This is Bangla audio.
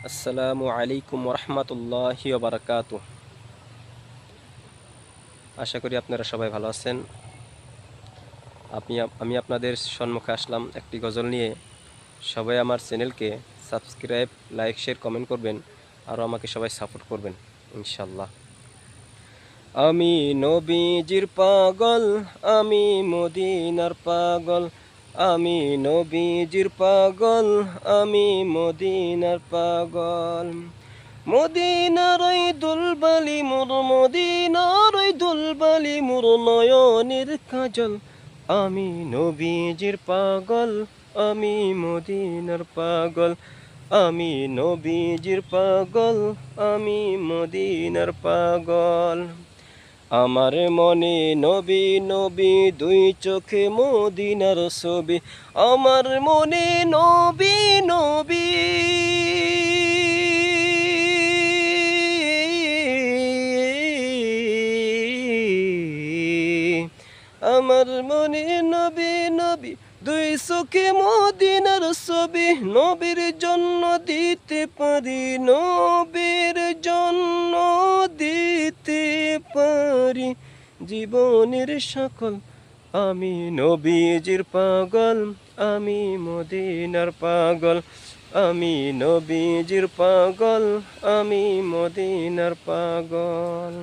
আসসালামু আলাইকুম রহমতুল্লাহি বারাকাতুহ। আশা করি আপনারা সবাই ভালো আছেন। আমি আপনাদের সম্মুখে আসলাম একটি গজল নিয়ে। সবাই আমার চ্যানেলকে সাবস্ক্রাইব, লাইক, শেয়ার, কমেন্ট করবেন, আর আমাকে সবাই সাপোর্ট করবেন ইনশাল্লাহ। আমি নবীজির পাগল, আমি মদিনার পাগল, আমি নবীজির পাগল, আমি মদিনার পাগল। মদিনার ওই দুলবালি মোর, মদিনার ওই দুলবালি মোর নয়নের কাজল। আমি নবীজির পাগল, আমি মদিনার পাগল, আমি নবীজির পাগল, আমি মদিনার পাগল। আমার মনে নবী নবী, দুই চোখে মদিনার ছবি। আমার মনে নবী নবী, আমার মনে নবী নবী, দুই চোখে মদিনার ছবি। নবীর জন্য দিতে পারি, নবীর জন্য দিতে পারি জীবনের সকল। আমি নবীজির পাগল, আমি মদিনার পাগল, আমি নবীজির পাগল, আমি মদিনার পাগল।